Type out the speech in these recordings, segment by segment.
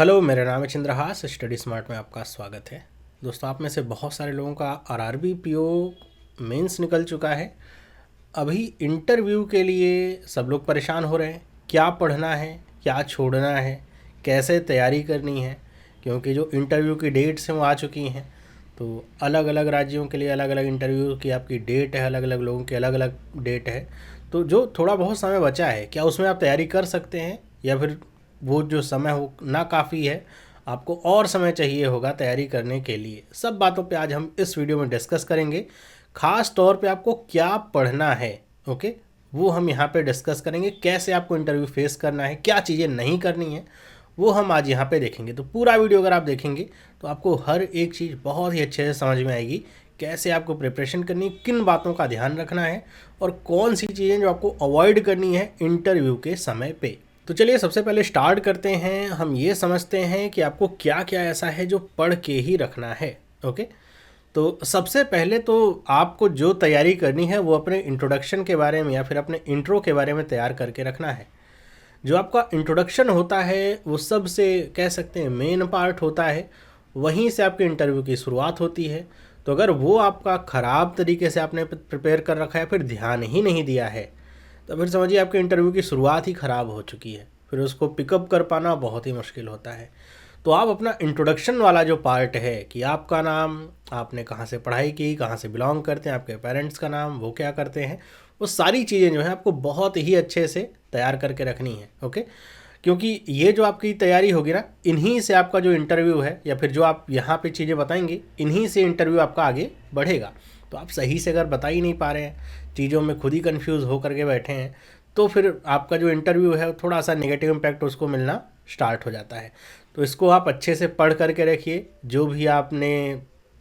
Hello, मेरा नाम है चंद्रहास। स्टडी स्मार्ट में आपका स्वागत है। दोस्तों, आप में से बहुत सारे लोगों का आरआरबी पीओ मेंस निकल चुका है। अभी इंटरव्यू के लिए सब लोग परेशान हो रहे हैं, क्या पढ़ना है, क्या छोड़ना है, कैसे तैयारी करनी है, क्योंकि जो इंटरव्यू की डेट्स हैं वो आ चुकी हैं। तो अलग अलग राज्यों के लिए अलग अलग इंटरव्यू की आपकी डेट है, अलग अलग लोगों की अलग अलग डेट है। तो जो थोड़ा बहुत समय बचा है, क्या उसमें आप तैयारी कर सकते हैं, या फिर वो जो समय हो ना काफ़ी है, आपको और समय चाहिए होगा तैयारी करने के लिए। सब बातों पे आज हम इस वीडियो में डिस्कस करेंगे। ख़ास तौर पे आपको क्या पढ़ना है, ओके, वो हम यहाँ पे डिस्कस करेंगे। कैसे आपको इंटरव्यू फेस करना है, क्या चीज़ें नहीं करनी है, वो हम आज यहाँ पे देखेंगे। तो पूरा वीडियो अगर आप देखेंगे तो आपको हर एक चीज़ बहुत ही अच्छे से समझ में आएगी। कैसे आपको प्रिपरेशन करनी है, किन बातों का ध्यान रखना है, और कौन सी चीज़ें जो आपको अवॉइड करनी है इंटरव्यू के समय पे। तो चलिए सबसे पहले स्टार्ट करते हैं। हम ये समझते हैं कि आपको क्या क्या ऐसा है जो पढ़ के ही रखना है। ओके, तो सबसे पहले तो आपको जो तैयारी करनी है वो अपने इंट्रोडक्शन के बारे में या फिर अपने इंट्रो के बारे में तैयार करके रखना है। जो आपका इंट्रोडक्शन होता है वो सबसे कह सकते हैं मेन पार्ट होता है। वहीं से आपके इंटरव्यू की शुरुआत होती है। तो अगर वो आपका ख़राब तरीके से आपने प्रिपेयर कर रखा है, फिर ध्यान ही नहीं दिया है, तो फिर समझिए आपके इंटरव्यू की शुरुआत ही ख़राब हो चुकी है। फिर उसको पिकअप कर पाना बहुत ही मुश्किल होता है। तो आप अपना इंट्रोडक्शन वाला जो पार्ट है कि आपका नाम, आपने कहाँ से पढ़ाई की, कहाँ से बिलोंग करते हैं, आपके पेरेंट्स का नाम, वो क्या करते हैं, वो सारी चीज़ें जो है आपको बहुत ही अच्छे से तैयार करके रखनी है। ओके, क्योंकि ये जो आपकी तैयारी होगी ना, इन्हीं से आपका जो इंटरव्यू है या फिर जो आप यहाँ पे चीज़ें बताएंगे, इन्हीं से इंटरव्यू आपका आगे बढ़ेगा। तो आप सही से अगर बता ही नहीं पा रहे हैं, चीज़ों में खुद ही कंफ्यूज हो करके बैठे हैं, तो फिर आपका जो इंटरव्यू है थोड़ा सा नेगेटिव इम्पैक्ट उसको मिलना स्टार्ट हो जाता है। तो इसको आप अच्छे से पढ़ करके रखिए। जो भी आपने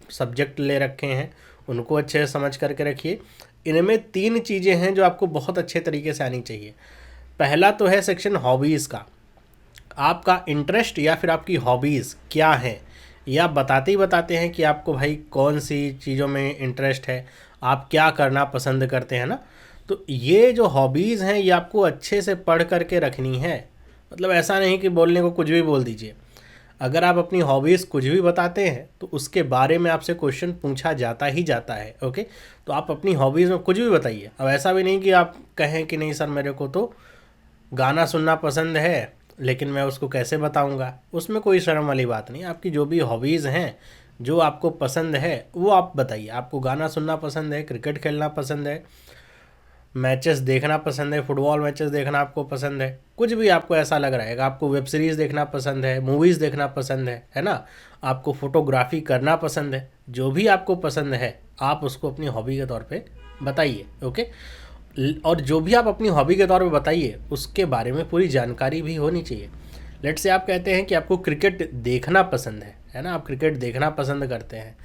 सब्जेक्ट ले रखे हैं उनको अच्छे से समझ करके रखिए। इनमें 3 चीज़ें हैं जो आपको बहुत अच्छे तरीके से आनी चाहिए। पहला तो है सेक्शन हॉबीज़ का। आपका इंटरेस्ट या फिर आपकी हॉबीज़ क्या है, ये आप बताते ही बताते हैं कि आपको भाई कौन सी चीज़ों में इंटरेस्ट है, आप क्या करना पसंद करते हैं ना। तो ये जो हॉबीज़ हैं ये आपको अच्छे से पढ़ करके रखनी है। मतलब ऐसा नहीं कि बोलने को कुछ भी बोल दीजिए। अगर आप अपनी हॉबीज़ कुछ भी बताते हैं तो उसके बारे में आपसे क्वेश्चन पूछा जाता ही जाता है। ओके, तो आप अपनी हॉबीज़ में कुछ भी बताइए। अब ऐसा भी नहीं कि आप कहें कि नहीं सर मेरे को तो गाना सुनना पसंद है, लेकिन मैं उसको कैसे बताऊंगा। उसमें कोई शर्म वाली बात नहीं। आपकी जो भी हॉबीज़ हैं, जो आपको पसंद है वो आप बताइए। आपको गाना सुनना पसंद है, क्रिकेट खेलना पसंद है, मैचेस देखना पसंद है, फुटबॉल मैचेस देखना आपको पसंद है, कुछ भी आपको ऐसा लग रहा है, आपको वेब सीरीज़ देखना पसंद है, मूवीज़ देखना पसंद है ना, आपको फोटोग्राफी करना पसंद है, जो भी आपको पसंद है आप उसको अपनी हॉबी के तौर पे बताइए। ओके, और जो भी आप अपनी हॉबी के तौर पे बताइए उसके बारे में पूरी जानकारी भी होनी चाहिए। लेट से आप कहते हैं कि आपको क्रिकेट देखना पसंद है ना, आप क्रिकेट देखना पसंद करते हैं।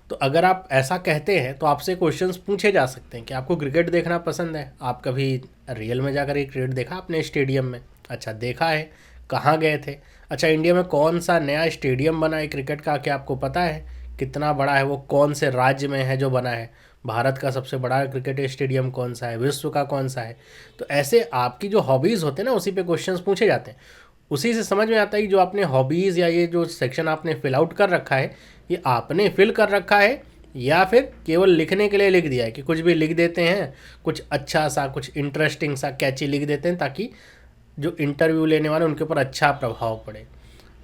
तो अगर आप ऐसा कहते हैं तो आपसे क्वेश्चंस पूछे जा सकते हैं कि आपको क्रिकेट देखना पसंद है, आप कभी रियल में जाकर एक क्रिकेट देखा आपने स्टेडियम में? अच्छा, देखा है, कहाँ गए थे? अच्छा, इंडिया में कौन सा नया स्टेडियम बना है क्रिकेट का, क्या आपको पता है? कितना बड़ा है वो, कौन से राज्य में है जो बना है? भारत का सबसे बड़ा क्रिकेट स्टेडियम कौन सा है, विश्व का कौन सा है? तो ऐसे आपकी जो हॉबीज़ होते हैं ना, उसी पे क्वेश्चंस पूछे जाते हैं। उसी से समझ में आता है कि जो आपने हॉबीज़ या ये जो सेक्शन आपने फिल आउट कर रखा है, ये आपने फिल कर रखा है या फिर केवल लिखने के लिए लिख दिया है कि कुछ भी लिख देते हैं, कुछ अच्छा सा, कुछ इंटरेस्टिंग सा, कैची लिख देते हैं ताकि जो इंटरव्यू लेने वाले उनके ऊपर अच्छा प्रभाव पड़े,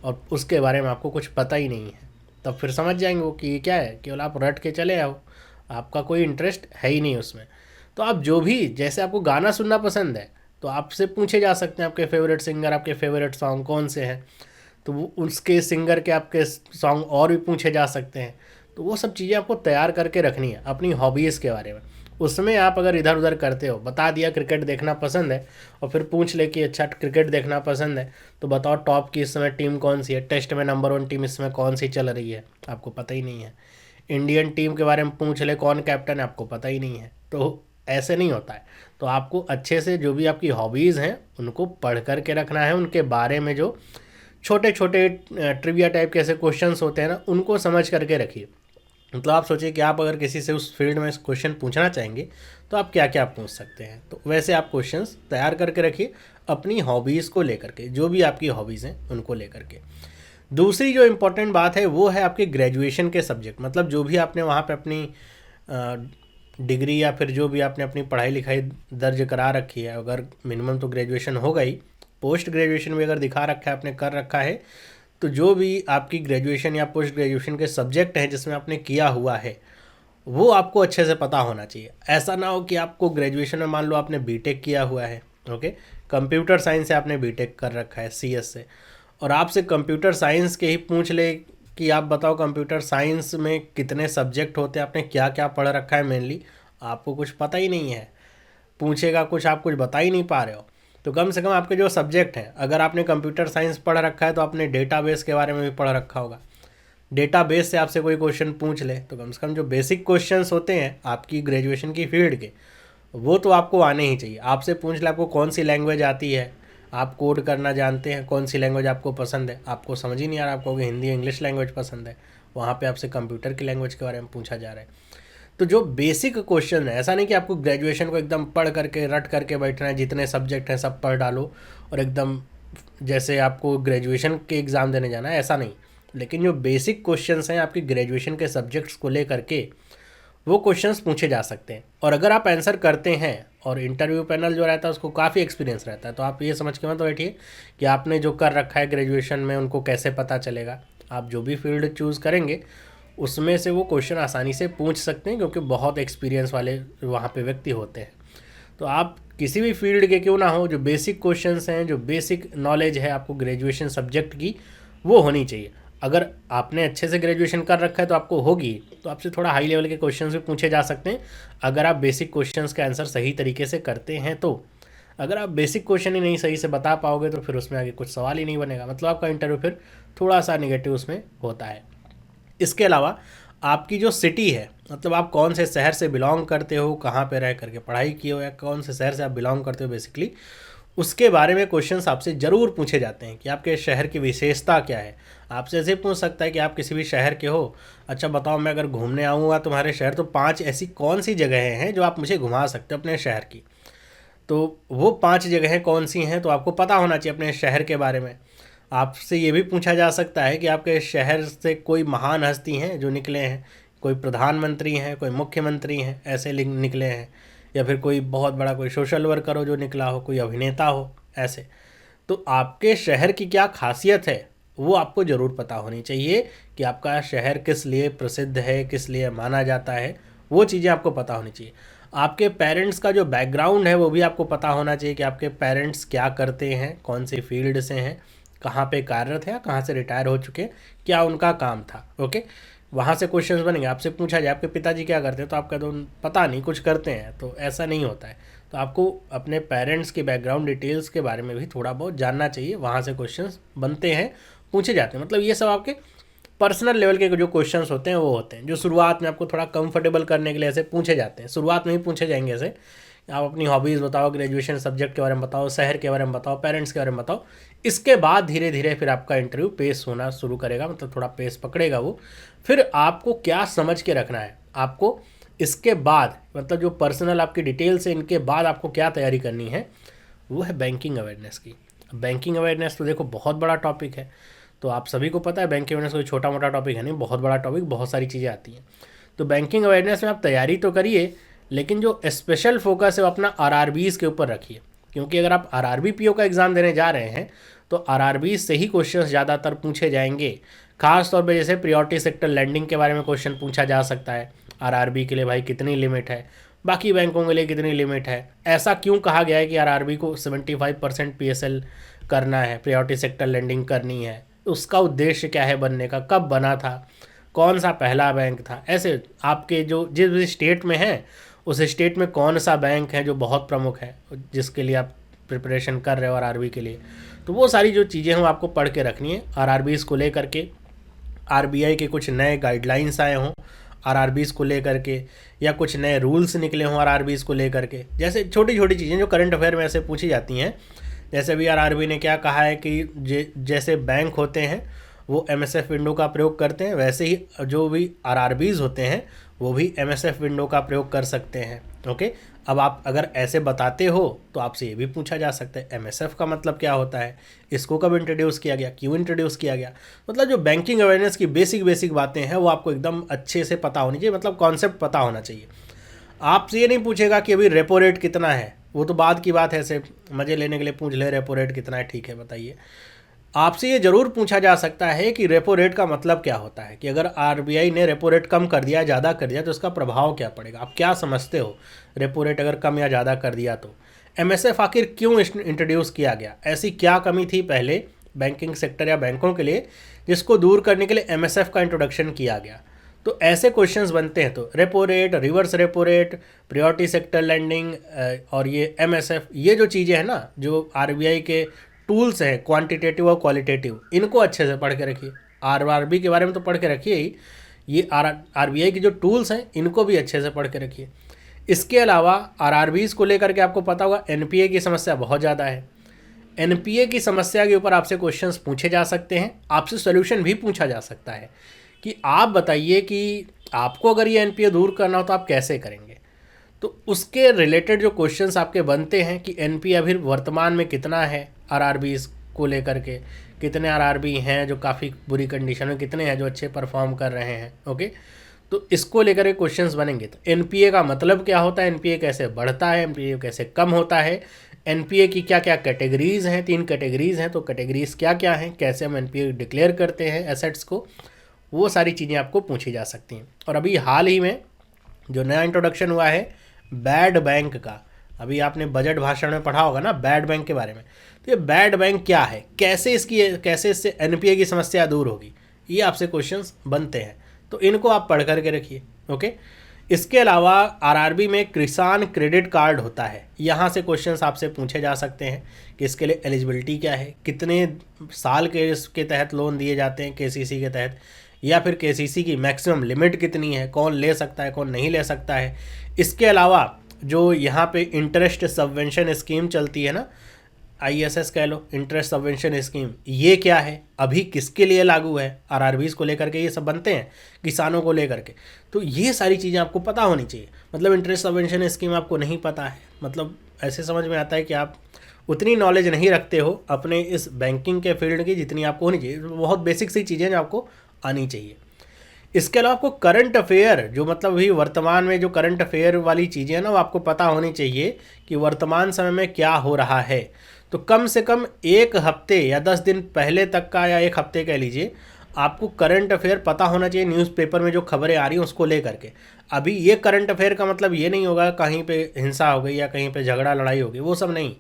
और उसके बारे में आपको कुछ पता ही नहीं है। तब फिर समझ जाएंगे वो कि ये क्या है, केवल आप रट के चले आओ, आपका कोई इंटरेस्ट है ही नहीं उसमें। तो आप जो भी, जैसे आपको गाना सुनना पसंद है तो आपसे पूछे जा सकते हैं आपके फेवरेट सिंगर, आपके फेवरेट सॉन्ग कौन से हैं, तो वो उसके सिंगर के आपके सॉन्ग और भी पूछे जा सकते हैं। तो वो सब चीज़ें आपको तैयार करके रखनी है अपनी हॉबीज़ के बारे में। उसमें आप अगर इधर उधर करते हो, बता दिया क्रिकेट देखना पसंद है, और फिर पूछ ले कि अच्छा क्रिकेट देखना पसंद है तो बताओ टॉप की इस समय टीम कौन सी है, टेस्ट में नंबर 1 टीम इस समय कौन सी चल रही है, आपको पता ही नहीं है। इंडियन टीम के बारे में पूछ ले कौन कैप्टन है, आपको पता ही नहीं है। तो ऐसे नहीं होता है। तो आपको अच्छे से जो भी आपकी हॉबीज़ हैं उनको पढ़ कर के रखना है। उनके बारे में जो छोटे छोटे ट्रिविया टाइप के ऐसे क्वेश्चंस होते हैं ना, उनको समझ करके रखिए। मतलब आप सोचिए कि आप अगर किसी से उस फील्ड में क्वेश्चन पूछना चाहेंगे तो आप क्या क्या पूछ सकते हैं। तो वैसे आप क्वेश्चंस तैयार करके रखिए अपनी हॉबीज़ को लेकर के, जो भी आपकी हॉबीज़ हैं उनको लेकर के। दूसरी जो इम्पोर्टेंट बात है वो है आपके ग्रेजुएशन के सब्जेक्ट, मतलब जो भी आपने वहाँ पे अपनी डिग्री या फिर जो भी आपने अपनी पढ़ाई लिखाई दर्ज करा रखी है, अगर मिनिमम तो ग्रेजुएशन होगा ही, पोस्ट ग्रेजुएशन भी अगर दिखा रखा है, आपने कर रखा है, तो जो भी आपकी ग्रेजुएशन या पोस्ट ग्रेजुएशन के सब्जेक्ट हैं जिसमें आपने किया हुआ है वो आपको अच्छे से पता होना चाहिए। ऐसा ना हो कि आपको ग्रेजुएशन में मान लो आपने बीटेक किया हुआ है, ओके, कंप्यूटर साइंस से आपने बीटेक कर रखा है सीएस से, और आपसे कंप्यूटर साइंस के ही पूछ ले कि आप बताओ कंप्यूटर साइंस में कितने सब्जेक्ट होते हैं, आपने क्या क्या पढ़ रखा है, मेनली आपको कुछ पता ही नहीं है, पूछेगा कुछ आप कुछ बता ही नहीं पा रहे हो। तो कम से कम आपके जो सब्जेक्ट हैं, अगर आपने कंप्यूटर साइंस पढ़ रखा है तो आपने डेटाबेस के बारे में भी पढ़ रखा होगा, डेटाबेस से आपसे कोई क्वेश्चन पूछ ले तो कम से कम जो बेसिक क्वेश्चंस होते हैं आपकी ग्रेजुएशन की फील्ड के वो तो आपको आने ही चाहिए। आपसे पूछ ले आपको कौन सी लैंग्वेज आती है, आप कोड करना जानते हैं, कौन सी लैंग्वेज आपको पसंद है, आपको समझ ही नहीं आ रहा, आपको हिंदी इंग्लिश लैंग्वेज पसंद है, वहाँ पे आपसे कंप्यूटर की लैंग्वेज के बारे में पूछा जा रहा है। तो जो बेसिक क्वेश्चन है, ऐसा नहीं कि आपको ग्रेजुएशन को एकदम पढ़ करके रट करके बैठना है, जितने सब्जेक्ट हैं सब पढ़ डालो और एकदम जैसे आपको ग्रेजुएशन के एग्ज़ाम देने जाना है, ऐसा नहीं। लेकिन जो बेसिक क्वेश्चंस हैं आपकी ग्रेजुएशन के सब्जेक्ट्स को लेकर के वो क्वेश्चंस पूछे जा सकते हैं, और अगर आप आंसर करते हैं और इंटरव्यू पैनल जो रहता है उसको काफ़ी एक्सपीरियंस रहता है, तो आप ये समझ के मत बैठिए कि आपने जो कर रखा है ग्रेजुएशन में उनको कैसे पता चलेगा। आप जो भी फील्ड चूज़ करेंगे उसमें से वो क्वेश्चन आसानी से पूछ सकते हैं, क्योंकि बहुत एक्सपीरियंस वाले वहाँ पे व्यक्ति होते हैं। तो आप किसी भी फील्ड के क्यों ना हो, जो बेसिक क्वेश्चंस हैं, जो बेसिक नॉलेज है आपको ग्रेजुएशन सब्जेक्ट की, वो होनी चाहिए। अगर आपने अच्छे से ग्रेजुएशन कर रखा है तो आपको होगी, तो आपसे थोड़ा हाई लेवल के क्वेश्चंस भी पूछे जा सकते हैं अगर आप बेसिक क्वेश्चंस के आंसर सही तरीके से करते हैं। तो अगर आप बेसिक क्वेश्चन ही नहीं सही से बता पाओगे तो फिर उसमें आगे कुछ सवाल ही नहीं बनेगा, मतलब आपका इंटरव्यू फिर थोड़ा सा निगेटिव उसमें होता है। इसके अलावा आपकी जो सिटी है, मतलब आप कौन से शहर से बिलोंग करते हो, कहाँ पे रह करके पढ़ाई किए हो, या कौन से शहर से आप बिलोंग करते हो बेसिकली, उसके बारे में क्वेश्चंस आपसे ज़रूर पूछे जाते हैं कि आपके शहर की विशेषता क्या है। आपसे ऐसे पूछ सकता है कि आप किसी भी शहर के हो, अच्छा बताओ मैं अगर घूमने आऊँगा तुम्हारे शहर तो 5 ऐसी कौन सी जगहें हैं जो आप मुझे घुमा सकते हो अपने शहर की। तो वो 5 जगहें कौन सी हैं तो आपको पता होना चाहिए अपने शहर के बारे में। आपसे ये भी पूछा जा सकता है कि आपके शहर से कोई महान हस्ती हैं जो निकले हैं, कोई प्रधानमंत्री हैं, कोई मुख्यमंत्री हैं ऐसे निकले हैं, या फिर कोई बहुत बड़ा कोई सोशल वर्कर हो जो निकला हो, कोई अभिनेता हो ऐसे। तो आपके शहर की क्या खासियत है वो आपको ज़रूर पता होनी चाहिए कि आपका शहर किस लिए प्रसिद्ध है, किस लिए माना जाता है, वो चीज़ें आपको पता होनी चाहिए। आपके पेरेंट्स का जो बैकग्राउंड है वो भी आपको पता होना चाहिए कि आपके पेरेंट्स क्या करते हैं, कौन से फील्ड से हैं, कहाँ पे कार्यरत है, कहाँ से रिटायर हो चुके हैं, क्या उनका काम था। ओके, वहाँ से क्वेश्चंस बनेंगे, आपसे पूछा जाए आपके पिताजी क्या करते हैं तो आप कह दो पता नहीं कुछ करते हैं, तो ऐसा नहीं होता है। तो आपको अपने पेरेंट्स के बैकग्राउंड डिटेल्स के बारे में भी थोड़ा बहुत जानना चाहिए, वहाँ से क्वेश्चंस बनते हैं, पूछे जाते हैं। मतलब ये सब आपके पर्सनल लेवल के जो क्वेश्चंस होते हैं वो होते हैं जो शुरुआत में आपको थोड़ा कंफर्टेबल करने के लिए ऐसे पूछे जाते हैं। शुरुआत में ही पूछे जाएंगे ऐसे, आप अपनी हॉबीज़ बताओ, ग्रेजुएशन सब्जेक्ट के बारे में बताओ, शहर के बारे में बताओ, पेरेंट्स के बारे में बताओ। इसके बाद धीरे धीरे फिर आपका इंटरव्यू पेस होना शुरू करेगा, मतलब थोड़ा पेस पकड़ेगा वो। फिर आपको क्या समझ के रखना है, आपको इसके बाद मतलब जो पर्सनल आपकी डिटेल्स है इनके बाद आपको क्या तैयारी करनी है, वो है बैंकिंग अवेयरनेस की। बैंकिंग अवेयरनेस तो देखो बहुत बड़ा टॉपिक है, तो आप सभी को पता है बैंकिंग अवेयरनेस कोई छोटा मोटा टॉपिक है नहीं, बहुत बड़ा टॉपिक, बहुत सारी चीज़ें आती हैं। तो बैंकिंग अवेयरनेस में आप तैयारी तो करिए, लेकिन जो स्पेशल फोकस है वो अपना आरआरबीज़ के ऊपर रखिए, क्योंकि अगर आप आरआरबी पीओ का एग्ज़ाम देने जा रहे हैं तो आरआरबी से ही क्वेश्चंस ज़्यादातर पूछे जाएंगे। खास तौर पे जैसे प्रायोरिटी सेक्टर लैंडिंग के बारे में क्वेश्चन पूछा जा सकता है, आरआरबी के लिए भाई कितनी लिमिट है, बाकी बैंकों के लिए कितनी लिमिट है, ऐसा क्यों कहा गया है कि आरआरबी को 75% पीएसएल करना है, प्रायोरिटी सेक्टर लैंडिंग करनी है, उसका उद्देश्य क्या है बनने का, कब बना था, कौन सा पहला बैंक था। ऐसे आपके जो जिस भी स्टेट में है उस स्टेट में कौन सा बैंक है जो बहुत प्रमुख है जिसके लिए आप प्रिपरेशन कर रहे हो आरआरबी के लिए। तो वो सारी जो चीज़ें हैं वो आपको पढ़ के रखनी है। आरआरबीज़ को लेकर के आरबीआई के कुछ नए गाइडलाइंस आए हों आरआरबीज़ को लेकर के, या कुछ नए रूल्स निकले हों आरआरबीज़ को लेकर के, जैसे छोटी छोटी चीज़ें जो करंट अफेयर में ऐसे पूछी जाती हैं। जैसे भी आरआरबी ने क्या कहा है कि जैसे बैंक होते हैं वो MSF विंडो का प्रयोग करते हैं, वैसे ही जो भी RRBs होते हैं वो भी MSF विंडो का प्रयोग कर सकते हैं। ओके, अब आप अगर ऐसे बताते हो तो आपसे ये भी पूछा जा सकता है MSF का मतलब क्या होता है, इसको कब इंट्रोड्यूस किया गया, क्यों इंट्रोड्यूस किया गया। मतलब जो बैंकिंग अवेयरनेस की बेसिक बातें हैं वो आपको एकदम अच्छे से पता होनी चाहिए, मतलब कॉन्सेप्ट पता होना चाहिए। आपसे ये नहीं पूछेगा कि अभी रेपो रेट कितना है, वो तो बाद की बात है, ऐसे मज़े लेने के लिए पूछ ले रेपो रेट कितना है, ठीक है बताइए। आपसे ये ज़रूर पूछा जा सकता है कि रेपो रेट का मतलब क्या होता है, कि अगर RBI ने रेपो रेट कम कर दिया, ज़्यादा कर दिया तो उसका प्रभाव क्या पड़ेगा, आप क्या समझते हो रेपो रेट अगर कम या ज़्यादा कर दिया तो। MSF आखिर क्यों इंट्रोड्यूस किया गया, ऐसी क्या कमी थी पहले बैंकिंग सेक्टर या बैंकों के लिए जिसको दूर करने के लिए MSF का इंट्रोडक्शन किया गया। तो ऐसे क्वेश्चंस बनते हैं, तो repo rate, reverse repo rate, priority sector lending और ये MSF, ये जो चीज़ें हैं ना, जो RBI के टूल्स हैं क्वांटिटेटिव और क्वालिटेटिव, इनको अच्छे से पढ़ के रखिए। RRB के बारे में तो पढ़ के रखिए ही, ये RBI के जो टूल्स हैं इनको भी अच्छे से पढ़ के रखिए। इसके अलावा RRBs को लेकर के आपको पता होगा NPA की समस्या बहुत ज़्यादा है। NPA की समस्या के ऊपर आपसे क्वेश्चंस पूछे जा सकते हैं, आपसे सोल्यूशन भी पूछा जा सकता है कि आप बताइए कि आपको अगर ये NPA दूर करना हो तो आप कैसे करेंगे। तो उसके रिलेटेड जो क्वेश्चंस आपके बनते हैं कि NPA अभी वर्तमान में कितना है, RRBs को लेकर के कितने RRB हैं जो काफ़ी बुरी कंडीशन में, कितने हैं जो अच्छे परफॉर्म कर रहे हैं। ओके, तो इसको लेकर के क्वेश्चंस बनेंगे। तो NPA का मतलब क्या होता है, NPA कैसे बढ़ता है, NPA कैसे कम होता है, NPA की क्या क्या कैटेगरीज़ हैं, 3 कैटेगरीज़ हैं, तो कैटेगरीज़ क्या क्या हैं, कैसे हम NPA डिक्लेयर करते हैं एसेट्स को, वो सारी चीज़ें आपको पूछी जा सकती हैं। और अभी हाल ही में जो नया इंट्रोडक्शन हुआ है बैड बैंक का, अभी आपने बजट भाषण में पढ़ा होगा ना बैड बैंक के बारे में, तो ये बैड बैंक क्या है, कैसे इससे NPA की समस्या दूर होगी, ये आपसे क्वेश्चंस बनते हैं, तो इनको आप पढ़ करके रखिए। ओके, इसके अलावा RRB में किसान क्रेडिट कार्ड होता है, यहाँ से क्वेश्चंस आपसे पूछे जा सकते हैं कि इसके लिए एलिजिबिलिटी क्या है, कितने साल के इसके तहत लोन दिए जाते हैं KCC के तहत, या फिर KCC की मैक्सिमम लिमिट कितनी है, कौन ले सकता है कौन नहीं ले सकता है। इसके अलावा जो यहाँ पे इंटरेस्ट सबवेंशन स्कीम चलती है ना, ISS कह लो, इंटरेस्ट सबवेंशन स्कीम, ये क्या है, अभी किसके लिए लागू है, RRBs को लेकर के ये सब बनते हैं, किसानों को लेकर के। तो ये सारी चीज़ें आपको पता होनी चाहिए। मतलब इंटरेस्ट सबवेंशन स्कीम आपको नहीं पता है, मतलब ऐसे समझ में आता है कि आप उतनी नॉलेज नहीं रखते हो अपने इस बैंकिंग के फील्ड की जितनी आपको होनी चाहिए। बहुत बेसिक सी चीज़ें जो आपको आनी चाहिए। इसके अलावा आपको करंट अफेयर, जो मतलब अभी वर्तमान में जो करंट अफेयर वाली चीज़ें हैं ना, वो आपको पता होनी चाहिए कि वर्तमान समय में क्या हो रहा है। तो कम से कम 1 हफ्ते या 10 दिन पहले तक का, या 1 हफ्ते कह लीजिए, आपको करंट अफेयर पता होना चाहिए, न्यूज़पेपर में जो खबरें आ रही हैं उसको लेकर के। अभी ये करंट अफेयर का मतलब ये नहीं होगा कहीं पे हिंसा हो गई या कहीं पे झगड़ा लड़ाई हो गई, वो सब नहीं।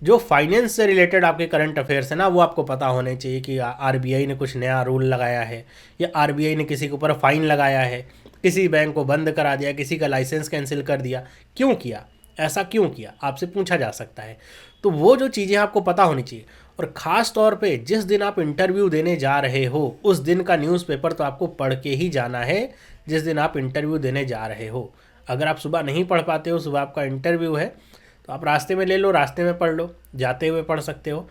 जो फाइनेंस से रिलेटेड आपके करंट अफेयर्स है ना, वो आपको पता होने चाहिए कि RBI ने कुछ नया रूल लगाया है, या RBI ने किसी के ऊपर फाइन लगाया है, किसी बैंक को बंद करा दिया, किसी का लाइसेंस कैंसिल कर दिया, क्यों किया, ऐसा क्यों किया, आपसे पूछा जा सकता है। तो वो जो चीज़ें आपको पता होनी चाहिए। और ख़ास तौर पे जिस दिन आप इंटरव्यू देने जा रहे हो उस दिन का न्यूज़पेपर तो आपको पढ़ के ही जाना है, जिस दिन आप इंटरव्यू देने जा रहे हो। अगर आप सुबह नहीं पढ़ पाते हो, सुबह आपका इंटरव्यू है, तो आप रास्ते में ले लो, रास्ते में पढ़ लो, जाते हुए पढ़ सकते हो,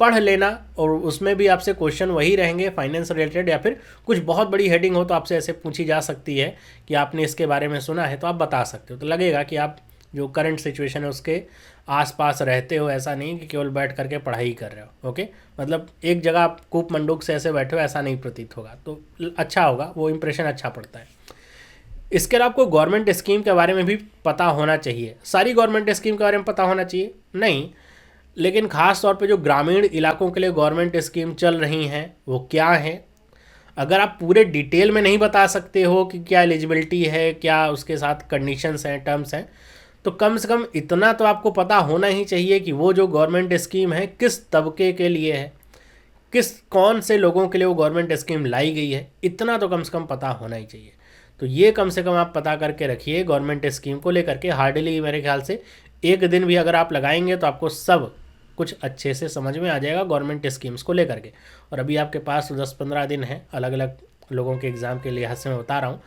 पढ़ लेना। और उसमें भी आपसे क्वेश्चन वही रहेंगे फाइनेंस रिलेटेड, या फिर कुछ बहुत बड़ी हेडिंग हो तो आपसे ऐसे पूछी जा सकती है कि आपने इसके बारे में सुना है, तो आप बता सकते हो। तो लगेगा कि आप जो करंट सिचुएशन है उसके आसपास रहते हो, ऐसा नहीं कि केवल बैठ करके पढ़ाई कर रहे हो। ओके, मतलब एक जगह आप कूप मंडूक से ऐसे बैठे हो, ऐसा नहीं प्रतीत होगा, तो अच्छा होगा, वो इंप्रेशन अच्छा पड़ता है। इसके अलावा आपको गवर्नमेंट स्कीम के बारे में भी पता होना चाहिए। सारी गवर्नमेंट स्कीम के बारे में पता होना चाहिए नहीं, लेकिन ख़ास तौर पे जो ग्रामीण इलाकों के लिए गवर्नमेंट स्कीम चल रही हैं वो क्या है। अगर आप पूरे डिटेल में नहीं बता सकते हो कि क्या एलिजिबिलिटी है, क्या उसके साथ कंडीशंस हैं, टर्म्स हैं, तो कम से कम इतना तो आपको पता होना ही चाहिए कि वो जो गवर्नमेंट स्कीम है किस तबके के लिए है, कौन से लोगों के लिए वो गवर्नमेंट स्कीम लाई गई है, इतना तो कम से कम पता होना ही चाहिए। तो ये कम से कम आप पता करके रखिए गवर्नमेंट स्कीम को लेकर के। हार्डली मेरे ख्याल से 1 दिन भी अगर आप लगाएंगे तो आपको सब कुछ अच्छे से समझ में आ जाएगा गवर्नमेंट स्कीम्स को लेकर के। और अभी आपके पास 10-15 दिन है अलग अलग लोगों के एग्ज़ाम के लिहाज से मैं बता रहा हूँ,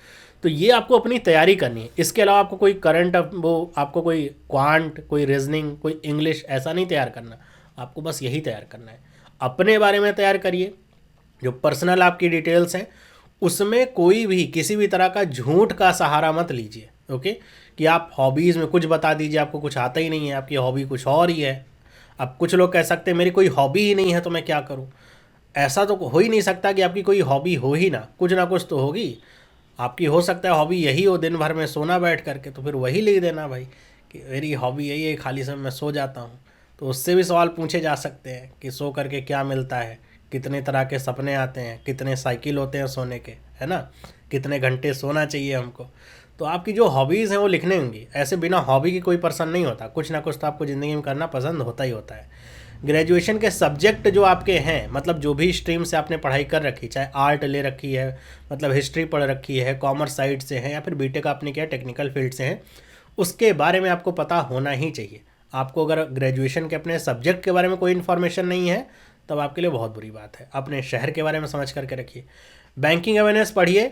तो ये आपको अपनी तैयारी करनी है। इसके अलावा आपको कोई करंट आपको कोई क्वांट, कोई रीजनिंग, कोई इंग्लिश ऐसा नहीं तैयार करना, आपको बस यही तैयार करना है। अपने बारे में तैयार करिए, जो पर्सनल आपकी डिटेल्स हैं उसमें कोई भी किसी भी तरह का झूठ का सहारा मत लीजिए। ओके, कि आप हॉबीज़ में कुछ बता दीजिए, आपको कुछ आता ही नहीं है, आपकी हॉबी कुछ और ही है। अब कुछ लोग कह सकते हैं मेरी कोई हॉबी ही नहीं है तो मैं क्या करूं। ऐसा तो हो ही नहीं सकता कि आपकी कोई हॉबी हो ही ना कुछ तो होगी। आपकी हो सकता है हॉबी यही हो दिन भर में सोना बैठ करके, तो फिर वही लिख देना भाई कि मेरी हॉबी यही है, खाली समय में सो जाता हूँ। तो उससे भी सवाल पूछे जा सकते हैं कि सो करके क्या मिलता है, कितने तरह के सपने आते हैं, कितने साइकिल होते हैं सोने के, है ना, कितने घंटे सोना चाहिए हमको। तो आपकी जो हॉबीज़ हैं वो लिखने होंगी। ऐसे बिना हॉबी की कोई पर्सन नहीं होता, कुछ ना कुछ तो आपको ज़िंदगी में करना पसंद होता ही होता है। ग्रेजुएशन के सब्जेक्ट जो आपके हैं, मतलब जो भी स्ट्रीम से आपने पढ़ाई कर रखी, चाहे आर्ट ले रखी है, मतलब हिस्ट्री पढ़ रखी है, कॉमर्स साइड से है, या फिर बीटेक आपने किया टेक्निकल फील्ड से है, उसके बारे में आपको पता होना ही चाहिए। आपको अगर ग्रेजुएशन के अपने सब्जेक्ट के बारे में कोई इन्फॉर्मेशन नहीं है तब आपके लिए बहुत बुरी बात है। अपने शहर के बारे में समझ करके रखिए। बैंकिंग अवेयरनेस पढ़िए,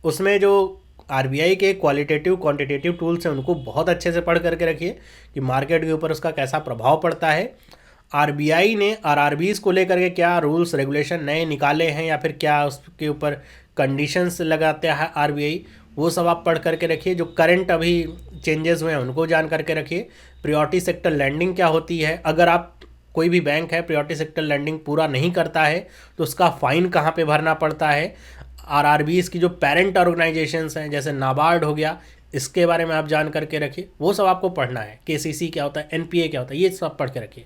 उसमें जो आरबीआई के क्वालिटेटिव क्वांटिटेटिव टूल्स हैं उनको बहुत अच्छे से पढ़ करके रखिए कि मार्केट के ऊपर उसका कैसा प्रभाव पड़ता है। आरबीआई ने आरआरबीज़ को लेकर के क्या रूल्स रेगुलेशन नए निकाले हैं या फिर क्या उसके ऊपर कंडीशंस लगाते हैं आरबीआई, वो सब आप पढ़ करके रखिए। जो करंट अभी चेंजेस हुए हैं उनको जान करके रखिए। प्रियोरिटी सेक्टर लैंडिंग क्या होती है, अगर आप कोई भी बैंक है प्रियोरिटी सेक्टर लैंडिंग पूरा नहीं करता है तो उसका फ़ाइन कहाँ पे भरना पड़ता है। आरआरबीज़ की जो पेरेंट ऑर्गेनाइजेशंस हैं जैसे नाबार्ड हो गया, इसके बारे में आप जान करके रखिए। वो सब आपको पढ़ना है। केसीसी क्या होता है, एनपीए क्या होता है, ये सब पढ़ के रखिए।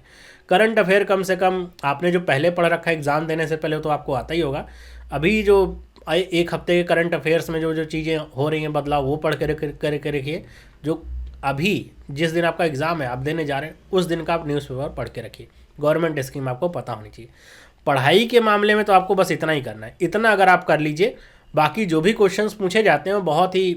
करंट अफेयर कम से कम आपने जो पहले पढ़ रखा है एग्ज़ाम देने से पहले तो आपको आता ही होगा। अभी जो एक हफ्ते के करंट अफेयर्स में जो जो चीज़ें हो रही हैं बदलाव, वो पढ़ करके रखिए। जो अभी जिस दिन आपका एग्ज़ाम है आप देने जा रहे हैं उस दिन का आप न्यूज़पेपर पढ़ के रखिए। गवर्नमेंट स्कीम आपको पता होनी चाहिए। पढ़ाई के मामले में तो आपको बस इतना ही करना है। इतना अगर आप कर लीजिए, बाकी जो भी क्वेश्चंस पूछे जाते हैं वो बहुत ही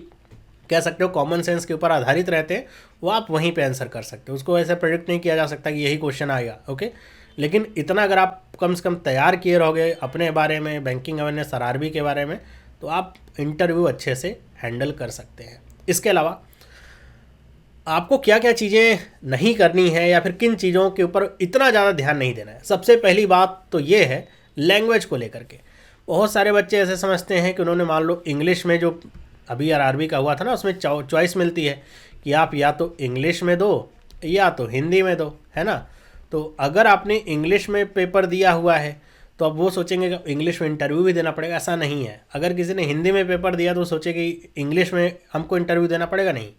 कह सकते हो कॉमन सेंस के ऊपर आधारित रहते हैं, वो आप वहीं पे आंसर कर सकते हो। उसको ऐसे प्रेडिक्ट नहीं किया जा सकता कि यही क्वेश्चन आएगा। ओके, लेकिन इतना अगर आप कम से कम तैयार किए रहोगे अपने बारे में, बैंकिंग अवेयरनेस आरआरबी के बारे में, तो आप इंटरव्यू अच्छे से हैंडल कर सकते हैं। इसके अलावा आपको क्या क्या चीज़ें नहीं करनी है या फिर किन चीज़ों के ऊपर इतना ज़्यादा ध्यान नहीं देना है। सबसे पहली बात तो ये है लैंग्वेज को लेकर के। बहुत सारे बच्चे ऐसे समझते हैं कि उन्होंने मान लो इंग्लिश में, जो अभी आरआरबी का हुआ था ना, उसमें चॉइस मिलती है कि आप या तो इंग्लिश में दो या तो हिंदी में दो, है ना। तो अगर आपने इंग्लिश में पेपर दिया हुआ है तो अब वो सोचेंगे कि इंग्लिश में इंटरव्यू भी देना पड़ेगा। ऐसा नहीं है। अगर किसी ने हिंदी में पेपर दिया तो सोचे कि इंग्लिश में हमको इंटरव्यू देना पड़ेगा, नहीं।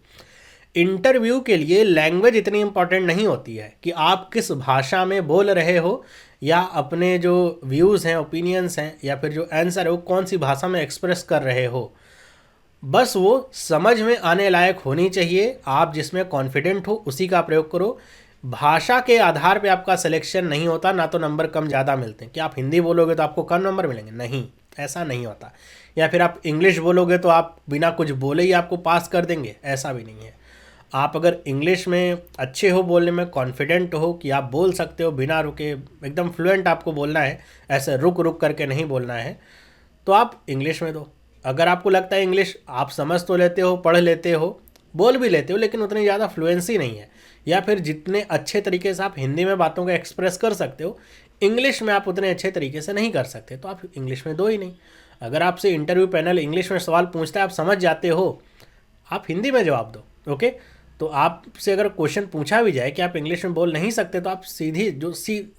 इंटरव्यू के लिए लैंग्वेज इतनी इंपॉर्टेंट नहीं होती है कि आप किस भाषा में बोल रहे हो या अपने जो व्यूज़ हैं, ओपिनियंस हैं, या फिर जो आंसर है वो कौन सी भाषा में एक्सप्रेस कर रहे हो। बस वो समझ में आने लायक होनी चाहिए। आप जिसमें कॉन्फिडेंट हो उसी का प्रयोग करो। भाषा के आधार पे आपका सिलेक्शन नहीं होता, ना तो नंबर कम ज़्यादा मिलते हैं कि आप हिंदी बोलोगे तो आपको कम नंबर मिलेंगे, नहीं, ऐसा नहीं होता। या फिर आप इंग्लिश बोलोगे तो आप बिना कुछ बोले ही आपको पास कर देंगे, ऐसा भी नहीं है। आप अगर इंग्लिश में अच्छे हो, बोलने में कॉन्फिडेंट हो कि आप बोल सकते हो बिना रुके, एकदम फ्लुएंट आपको बोलना है, ऐसे रुक रुक करके नहीं बोलना है, तो आप इंग्लिश में दो। अगर आपको लगता है इंग्लिश आप समझ तो लेते हो, पढ़ लेते हो, बोल भी लेते हो, लेकिन उतनी ज़्यादा फ्लुएंसी नहीं है, या फिर जितने अच्छे तरीके से आप हिंदी में बातों को एक्सप्रेस कर सकते हो इंग्लिश में आप उतने अच्छे तरीके से नहीं कर सकते, तो आप इंग्लिश में दो ही नहीं। अगर आपसे इंटरव्यू पैनल इंग्लिश में सवाल पूछता है, आप समझ जाते हो, आप हिंदी में जवाब दो। ओके, तो आपसे अगर क्वेश्चन पूछा भी जाए कि आप इंग्लिश में बोल नहीं सकते, तो आप सीधी जो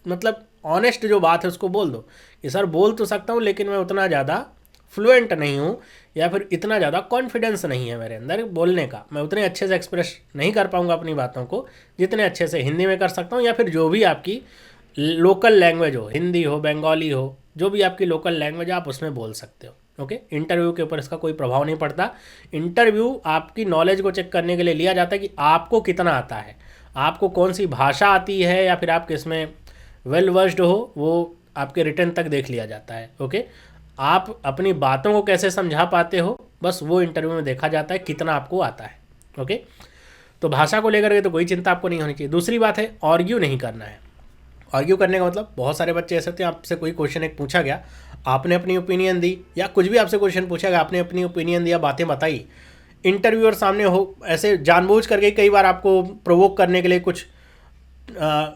मतलब ऑनेस्ट जो बात है उसको बोल दो कि सर बोल तो सकता हूँ लेकिन मैं उतना ज़्यादा फ्लुएंट नहीं हूँ, या फिर इतना ज़्यादा कॉन्फिडेंस नहीं है मेरे अंदर बोलने का, मैं उतने अच्छे से एक्सप्रेस नहीं कर पाऊँगा अपनी बातों को जितने अच्छे से हिंदी में कर सकता हूँ, या फिर जो भी आपकी लोकल लैंग्वेज हो, हिंदी हो, बंगाली हो, जो भी आपकी लोकल लैंग्वेज आप उसमें बोल सकते हो। ओके, इंटरव्यू के ऊपर इसका कोई प्रभाव नहीं पड़ता। इंटरव्यू आपकी नॉलेज को चेक करने के लिए लिया जाता है कि आपको कितना आता है, आपको कौन सी भाषा आती है, या फिर आप किस में वेल वर्स्ड हो, वो आपके रिटर्न तक देख लिया जाता है। ओके, आप अपनी बातों को कैसे समझा पाते हो, बस वो इंटरव्यू में देखा जाता है कितना आपको आता है। ओके, तो भाषा को लेकर के तो कोई चिंता आपको नहीं होनी चाहिए। दूसरी बात है आर्ग्यू नहीं करना है। आर्ग्यू करने का मतलब, बहुत सारे बच्चे ऐसे होते हैं, आपसे कोई क्वेश्चन एक पूछा गया, आपने अपनी ओपिनियन दी, या कुछ भी आपसे क्वेश्चन पूछा गया, आपने अपनी ओपिनियन दिया, बातें बताई, इंटरव्यूअर सामने हो, ऐसे जानबूझ करके कई बार आपको प्रोवोक करने के लिए कुछ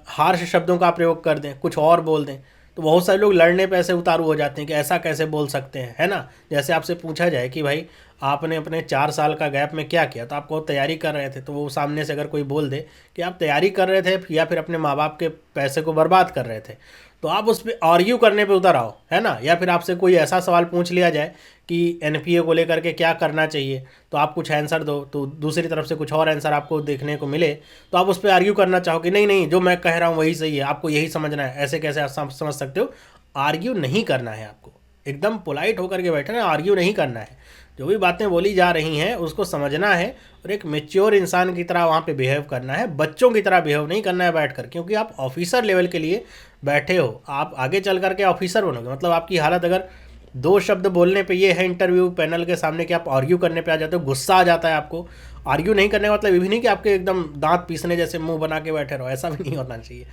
हार्श शब्दों का प्रयोग कर दें, कुछ और बोल दें, तो बहुत सारे लोग लड़ने पे ऐसे उतारू हो जाते हैं कि ऐसा कैसे बोल सकते हैं, है ना। जैसे आपसे पूछा जाए कि भाई आपने अपने 4 साल का गैप में क्या किया, तो आपको तैयारी कर रहे थे, तो वो सामने से अगर कोई बोल दे कि आप तैयारी कर रहे थे या फिर अपने माँ बाप के पैसे को बर्बाद कर रहे थे, तो आप उस पर आर्ग्यू करने पे उतर आओ, है ना। या फिर आपसे कोई ऐसा सवाल पूछ लिया जाए कि एनपीए को लेकर के क्या करना चाहिए, तो आप कुछ आंसर दो, तो दूसरी तरफ से कुछ और आंसर आपको देखने को मिले, तो आप उस पर आर्ग्यू करना चाहो कि नहीं नहीं जो मैं कह रहा हूँ वही सही है, आपको यही समझना है, ऐसे कैसे आप समझ सकते हो। आर्ग्यू नहीं करना है आपको, एकदम पोलाइट होकर के बैठना है, आर्ग्यू नहीं करना है। जो भी बातें बोली जा रही हैं उसको समझना है और एक मेच्योर इंसान की तरह वहाँ पे बिहेव करना है, बच्चों की तरह बिहेव नहीं करना है बैठकर, क्योंकि आप ऑफिसर लेवल के लिए बैठे हो, आप आगे चल करके ऑफिसर बनोगे। मतलब आपकी हालत अगर 2 शब्द बोलने पे ये है इंटरव्यू पैनल के सामने कि आप आर्ग्यू करने पे आ जाते हो, गुस्सा आ जाता है आपको। आर्ग्यू नहीं करने का मतलब ये भी नहीं कि आपके एकदम दांत पीसने जैसे मुंह बना के बैठे रहो, ऐसा भी नहीं होना चाहिए।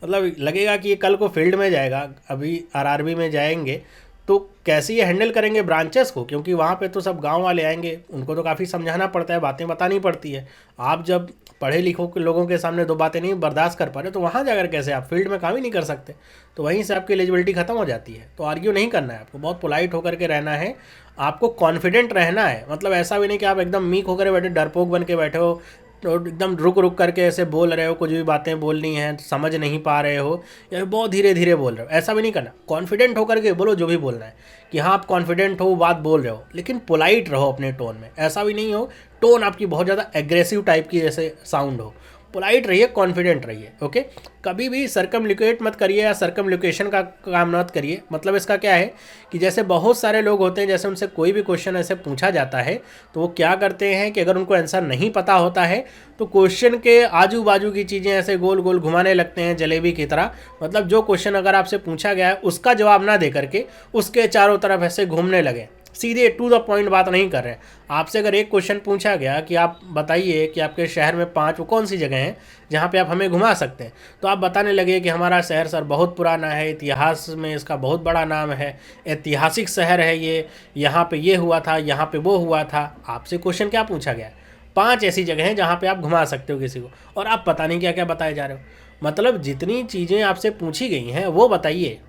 मतलब लगेगा कि ये कल को फील्ड में जाएगा, अभी आरआरबी में जाएंगे तो कैसे ये हैंडल करेंगे ब्रांचेस को, क्योंकि वहाँ पे तो सब गांव वाले आएंगे, उनको तो काफ़ी समझाना पड़ता है, बातें बतानी पड़ती है। आप जब पढ़े लिखों के लोगों के सामने 2 बातें नहीं बर्दाश्त कर पा रहे तो वहाँ जाकर कैसे आप फील्ड में काम ही नहीं कर सकते, तो वहीं से आपकी एलिजिबिलिटी खत्म हो जाती है। तो आर्ग्यू नहीं करना है आपको, बहुत पोलाइट होकर के रहना है, आपको कॉन्फिडेंट रहना है। मतलब ऐसा भी नहीं कि आप एकदम मीक होकर बैठे, डरपोक बन के बैठे हो, तो एकदम रुक रुक करके ऐसे बोल रहे हो, कुछ भी बातें बोलनी है समझ नहीं पा रहे हो या बहुत धीरे धीरे बोल रहे हो, ऐसा भी नहीं करना। कॉन्फिडेंट होकर के बोलो जो भी बोलना है, कि हाँ आप कॉन्फिडेंट हो, बात बोल रहे हो, लेकिन पोलाइट रहो अपने टोन में। ऐसा भी नहीं हो टोन आपकी बहुत ज़्यादा एग्रेसिव टाइप की जैसे साउंड हो, पोलाइट रहिए, कॉन्फिडेंट रहिए। ओके, कभी भी सर्कमलिकेट मत करिए या सर्कमलिकेशन का काम मत करिए। मतलब इसका क्या है कि जैसे बहुत सारे लोग होते हैं, जैसे उनसे कोई भी क्वेश्चन ऐसे पूछा जाता है तो वो क्या करते हैं कि अगर उनको आंसर नहीं पता होता है तो क्वेश्चन के आजू बाजू की चीज़ें ऐसे गोल गोल घुमाने लगते हैं जलेबी की तरह। मतलब जो क्वेश्चन अगर आपसे पूछा गया है उसका जवाब ना दे करके उसके चारों तरफ ऐसे घूमने लगे, सीधे टू द पॉइंट बात नहीं कर रहे हैं। आपसे अगर एक क्वेश्चन पूछा गया कि आप बताइए कि आपके शहर में 5 वो कौन सी जगह हैं जहाँ पे आप हमें घुमा सकते हैं, तो आप बताने लगे कि हमारा शहर सर बहुत पुराना है, इतिहास में इसका बहुत बड़ा नाम है, ऐतिहासिक शहर है ये, यहाँ पे ये हुआ था, यहाँ पे वो हुआ था। आपसे क्वेश्चन क्या पूछा गया? 5 ऐसी जगह हैं जहाँ पे आप घुमा सकते हो किसी को, और आप पता नहीं क्या क्या बताए जा रहे हो। मतलब जितनी चीज़ें आपसे पूछी गई हैं वो बताइए,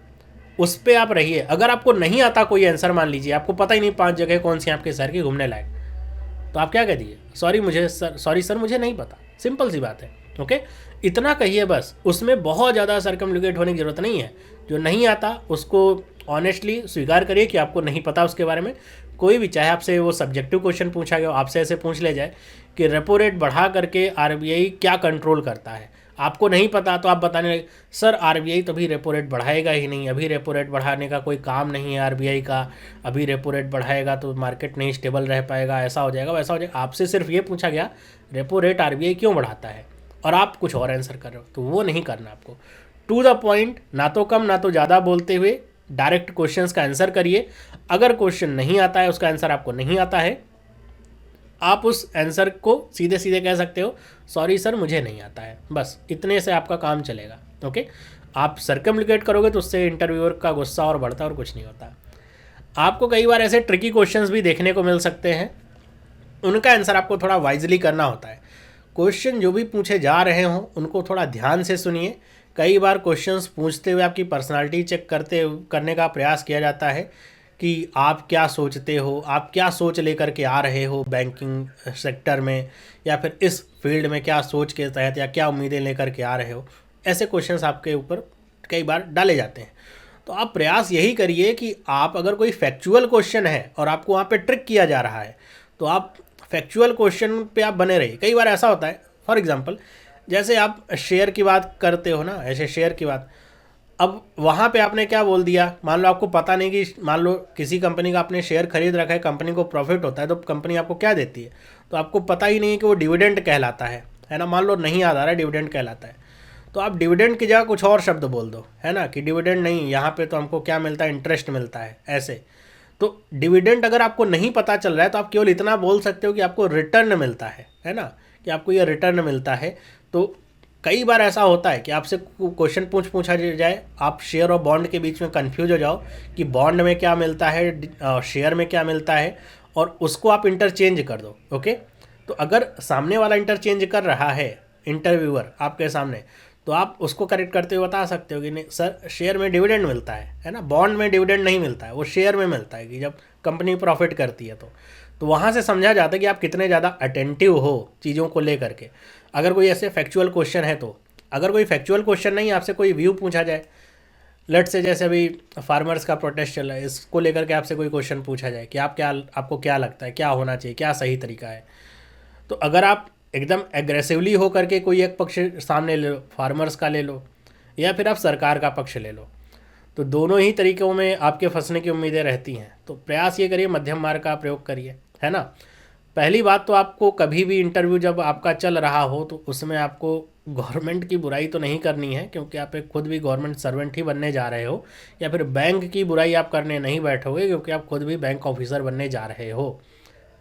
उस पर आप रहिए। अगर आपको नहीं आता कोई आंसर, मान लीजिए आपको पता ही नहीं 5 जगह कौन सी आपके शहर की घूमने लायक, तो आप क्या कह दिए? सॉरी सर मुझे नहीं पता, सिंपल सी बात है। ओके, इतना कहिए बस, उसमें बहुत ज़्यादा सर्कमलिकेट होने की ज़रूरत नहीं है। जो नहीं आता उसको ऑनेस्टली स्वीकार करिए कि आपको नहीं पता उसके बारे में। कोई भी, चाहे आपसे वो सब्जेक्टिव क्वेश्चन पूछा गया, आपसे ऐसे पूछ ले जाए कि रेपो रेट बढ़ा करके आरबीआई क्या कंट्रोल करता है, आपको नहीं पता तो आप बताने लगे सर आरबीआई तो अभी रेपो रेट बढ़ाएगा ही नहीं, अभी रेपो रेट बढ़ाने का कोई काम नहीं है आरबीआई का, अभी रेपो रेट बढ़ाएगा तो मार्केट नहीं स्टेबल रह पाएगा, ऐसा हो जाएगा वैसा हो जाएगा। आपसे सिर्फ ये पूछा गया रेपो रेट आरबीआई क्यों बढ़ाता है, और आप कुछ और आंसर कर रहे हो, तो वो नहीं करना आपको। टू द पॉइंट, ना तो कम ना तो ज़्यादा बोलते हुए डायरेक्ट क्वेश्चंस का आंसर करिए। अगर क्वेश्चन नहीं आता है, उसका आंसर आपको नहीं आता है, आप उस आंसर को सीधे सीधे कह सकते हो सॉरी सर मुझे नहीं आता है, बस इतने से आपका काम चलेगा। ओके, आप सर्कमलिकेट करोगे तो उससे इंटरव्यूअर का गुस्सा और बढ़ता और कुछ नहीं होता। आपको कई बार ऐसे ट्रिकी क्वेश्चंस भी देखने को मिल सकते हैं, उनका आंसर आपको थोड़ा वाइजली करना होता है। क्वेश्चन जो भी पूछे जा रहे हों उनको थोड़ा ध्यान से सुनिए। कई बार क्वेश्चंस पूछते हुए आपकी पर्सनालिटी चेक करने का प्रयास किया जाता है कि आप क्या सोचते हो, आप क्या सोच लेकर के आ रहे हो बैंकिंग सेक्टर में, या फिर इस फील्ड में क्या सोच के तहत या क्या उम्मीदें लेकर के आ रहे हो। ऐसे क्वेश्चंस आपके ऊपर कई बार डाले जाते हैं। तो आप प्रयास यही करिए कि आप अगर कोई फैक्चुअल क्वेश्चन है और आपको वहाँ पे ट्रिक किया जा रहा है तो आप फैक्चुअल क्वेश्चन पे आप बने रहिए। कई बार ऐसा होता है, फॉर एग्जांपल जैसे आप शेयर की बात करते हो ना, ऐसे शेयर की बात, अब वहाँ पे आपने क्या बोल दिया, मान लो आपको पता नहीं कि मान लो किसी कंपनी का आपने शेयर खरीद रखा है, कंपनी को प्रॉफिट होता है तो कंपनी आपको क्या देती है, तो आपको पता ही नहीं कि वो डिविडेंड कहलाता है ना। मान लो नहीं याद आ रहा है डिविडेंड कहलाता है, तो आप डिविडेंड की जगह कुछ और शब्द बोल दो, है ना, कि डिविडेंड नहीं, यहाँ पे तो हमको क्या मिलता है, इंटरेस्ट मिलता है, ऐसे। तो डिविडेंड अगर आपको नहीं पता चल रहा है तो आप केवल इतना बोल सकते हो कि आपको रिटर्न मिलता है ना, कि आपको ये रिटर्न मिलता है। तो कई बार ऐसा होता है कि आपसे क्वेश्चन पूछा जाए, आप शेयर और बॉन्ड के बीच में कंफ्यूज हो जाओ कि बॉन्ड में क्या मिलता है, शेयर में क्या मिलता है, और उसको आप इंटरचेंज कर दो। ओके, तो अगर सामने वाला इंटरचेंज कर रहा है इंटरव्यूअर आपके सामने, तो आप उसको करेक्ट करते हुए बता सकते हो कि नहीं सर, शेयर में डिविडेंड मिलता है ना, बॉन्ड में डिविडेंड नहीं मिलता है, वो शेयर में मिलता है कि जब कंपनी प्रॉफिट करती है तो वहाँ से समझा जाता है कि आप कितने ज़्यादा अटेंटिव हो चीज़ों को लेकर के। अगर कोई ऐसे फैक्चुअल क्वेश्चन है तो, अगर कोई फैक्चुअल क्वेश्चन नहीं, आपसे कोई व्यू पूछा जाए, लेट से जैसे अभी फार्मर्स का प्रोटेस्ट चल रहा है, इसको लेकर के आपसे कोई क्वेश्चन पूछा जाए कि आपको क्या लगता है, क्या होना चाहिए, क्या सही तरीका है, तो अगर आप एकदम एग्रेसिवली हो करके कोई एक पक्ष सामने ले लो, फार्मर्स का ले लो या फिर आप सरकार का पक्ष ले लो, तो दोनों ही तरीक़ों में आपके फंसने की उम्मीदें रहती हैं। तो प्रयास ये करिए, मध्यम मार्ग का प्रयोग करिए, है ना। पहली बात तो आपको कभी भी इंटरव्यू जब आपका चल रहा हो तो उसमें आपको गवर्नमेंट की बुराई तो नहीं करनी है, क्योंकि आप एक खुद भी गवर्नमेंट सर्वेंट ही बनने जा रहे हो, या फिर बैंक की बुराई आप करने नहीं बैठोगे क्योंकि आप खुद भी बैंक ऑफिसर बनने जा रहे हो।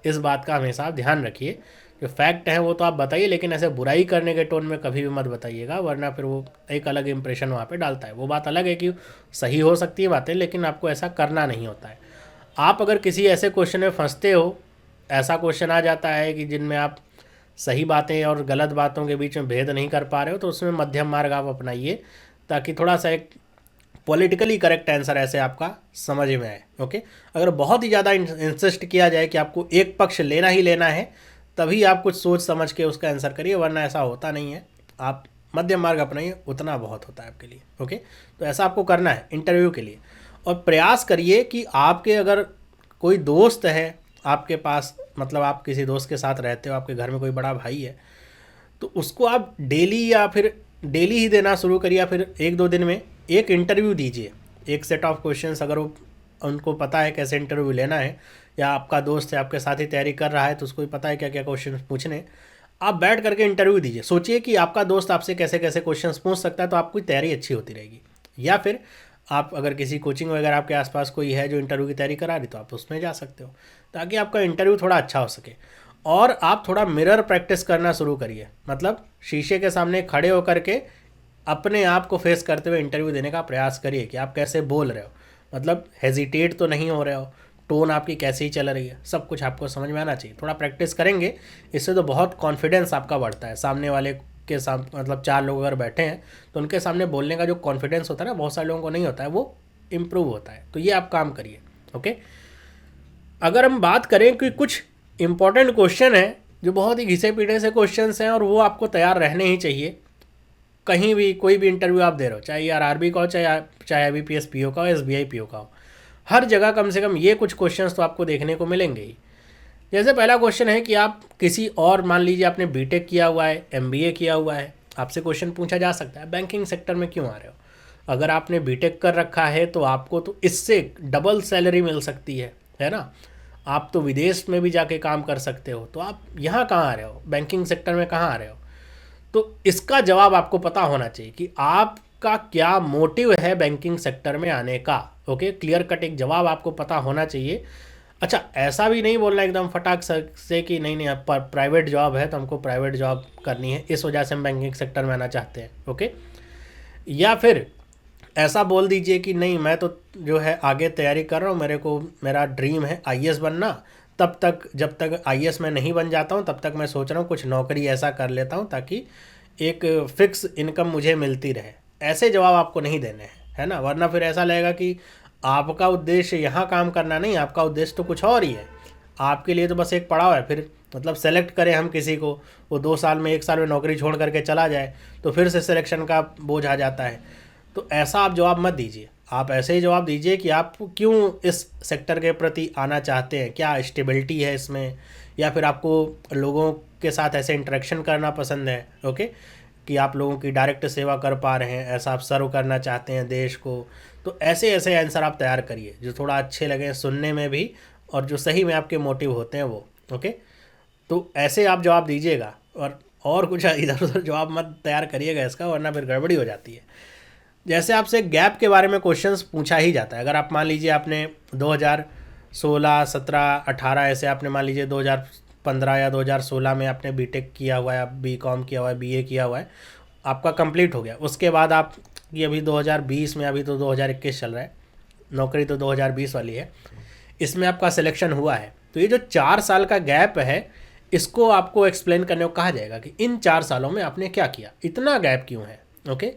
इस बात का हमेशा आप ध्यान रखिए। जो फैक्ट है वो तो आप बताइए, लेकिन ऐसे बुराई करने के टोन में कभी भी मत बताइएगा, वरना फिर वो एक अलग इंप्रेशन वहाँ पे डालता है। वो बात अलग है कि सही हो सकती है बातें, लेकिन आपको ऐसा करना नहीं होता है। आप अगर किसी ऐसे क्वेश्चन में फंसते हो, ऐसा क्वेश्चन आ जाता है कि जिनमें आप सही बातें और गलत बातों के बीच में भेद नहीं कर पा रहे हो, तो उसमें मध्यम मार्ग आप अपनाइए, ताकि थोड़ा सा एक पॉलिटिकली करेक्ट आंसर ऐसे आपका समझ में आए। ओके, अगर बहुत ही ज़्यादा इंसिस्ट किया जाए कि आपको एक पक्ष लेना ही लेना है, तभी आप कुछ सोच समझ के उसका आंसर करिए, वरना ऐसा होता नहीं है। आप मध्यम मार्ग अपनाइए, उतना बहुत होता है आपके लिए। ओके, तो ऐसा आपको करना है इंटरव्यू के लिए। और प्रयास करिए कि आपके अगर कोई दोस्त है आपके पास, मतलब आप किसी दोस्त के साथ रहते हो, आपके घर में कोई बड़ा भाई है, तो उसको आप डेली या फिर डेली ही देना शुरू करिए, या फिर एक दो दिन में एक इंटरव्यू दीजिए, एक सेट ऑफ क्वेश्चंस। अगर वो उनको पता है कैसे इंटरव्यू लेना है, या आपका दोस्त है आपके साथ ही तैयारी कर रहा है तो उसको भी पता है क्या क्या क्वेश्चन पूछने, आप बैठ करके इंटरव्यू दीजिए। सोचिए कि आपका दोस्त आपसे कैसे कैसे क्वेश्चंस पूछ सकता है, तो आपकी तैयारी अच्छी होती रहेगी। या फिर आप अगर किसी कोचिंग वगैरह आपके आसपास कोई है जो इंटरव्यू की तैयारी करा रही, तो आप उसमें जा सकते हो, ताकि आपका इंटरव्यू थोड़ा अच्छा हो सके। और आप थोड़ा मिरर प्रैक्टिस करना शुरू करिए, मतलब शीशे के सामने खड़े होकर के अपने आप को फेस करते हुए इंटरव्यू देने का प्रयास करिए कि आप कैसे बोल रहे हो, मतलब हेजिटेट तो नहीं हो रहे हो, टोन आपकी कैसी चल रही है, सब कुछ आपको समझ में आना चाहिए। थोड़ा प्रैक्टिस करेंगे, इससे तो बहुत कॉन्फिडेंस आपका बढ़ता है। सामने वाले के सामने, मतलब 4 लोग अगर बैठे हैं तो उनके सामने बोलने का जो कॉन्फिडेंस होता है ना, बहुत सारे लोगों को नहीं होता है, वो इम्प्रूव होता है। तो ये आप काम करिए। ओके, अगर हम बात करें कि कुछ इंपॉर्टेंट क्वेश्चन है जो बहुत ही घिसे पीटे से क्वेश्चन हैं, और वो आपको तैयार रहने ही चाहिए। कहीं भी कोई भी इंटरव्यू आप दे रहे हो, चाहे आरआरबी का हो, चाहे IBPS PO का हो, SBI PO का हो, हर जगह कम से कम ये कुछ क्वेश्चंस तो आपको देखने को मिलेंगे ही। जैसे पहला क्वेश्चन है कि आप किसी और, मान लीजिए आपने बीटेक किया हुआ है, MBA किया हुआ है, आपसे क्वेश्चन पूछा जा सकता है बैंकिंग सेक्टर में क्यों आ रहे हो। अगर आपने बीटेक कर रखा है तो आपको तो इससे डबल सैलरी मिल सकती है ना। आप तो विदेश में भी जाके काम कर सकते हो, तो आप यहाँ कहाँ आ रहे हो, बैंकिंग सेक्टर में कहाँ आ रहे हो। तो इसका जवाब आपको पता होना चाहिए कि आपका क्या मोटिव है बैंकिंग सेक्टर में आने का। ओके, क्लियर कट एक जवाब आपको पता होना चाहिए। अच्छा, ऐसा भी नहीं बोलना एकदम फटाक से कि नहीं आप प्राइवेट जॉब है तो हमको प्राइवेट जॉब करनी है, इस वजह से हम बैंकिंग सेक्टर में आना चाहते हैं। ओके, या फिर ऐसा बोल दीजिए कि नहीं, मैं तो जो है आगे तैयारी कर रहा हूँ, मेरा ड्रीम है IAS बनना, तब तक जब तक IAS मैं नहीं बन जाता हूँ तब तक मैं सोच रहा हूँ कुछ नौकरी ऐसा कर लेता हूँ ताकि एक फिक्स इनकम मुझे मिलती रहे। ऐसे जवाब आपको नहीं देने हैं, है ना, वरना फिर ऐसा लगेगा कि आपका उद्देश्य यहाँ काम करना नहीं, आपका उद्देश्य तो कुछ और ही है। आपके लिए तो बस एक पड़ाव है, फिर मतलब सेलेक्ट करें हम किसी को, वो 2 साल में 1 साल में नौकरी छोड़ करके चला जाए तो फिर से सिलेक्शन का बोझ आ जाता है। तो ऐसा आप जवाब मत दीजिए, आप ऐसे ही जवाब दीजिए कि आप क्यों इस सेक्टर के प्रति आना चाहते हैं, क्या स्टेबिलिटी है इसमें, या फिर आपको लोगों के साथ ऐसे इंटरेक्शन करना पसंद है। ओके, कि आप लोगों की डायरेक्ट सेवा कर पा रहे हैं, ऐसा आप सर्व करना चाहते हैं देश को। तो ऐसे ऐसे आंसर आप तैयार करिए जो थोड़ा अच्छे लगे सुनने में भी, और जो सही में आपके मोटिव होते हैं वो। ओके, तो ऐसे आप जवाब दीजिएगा, और कुछ इधर उधर जवाब मत तैयार करिएगा इसका, वरना फिर गड़बड़ी हो जाती है। जैसे आपसे गैप के बारे में क्वेश्चंस पूछा ही जाता है। अगर आप मान लीजिए आपने 2016, 17, 18 ऐसे आपने मान लीजिए 2015 या 2016 में आपने बीटेक किया हुआ है, BCom किया हुआ है, BA किया हुआ है, आपका कंप्लीट हो गया। उसके बाद आप ये अभी 2020 में, अभी तो 2021 चल रहा है, नौकरी तो 2020 वाली है, इसमें आपका सिलेक्शन हुआ है। तो ये जो 4 साल का गैप है, इसको आपको एक्सप्लेन करने को कहा जाएगा कि इन 4 सालों में आपने क्या किया, इतना गैप क्यों है। ओके,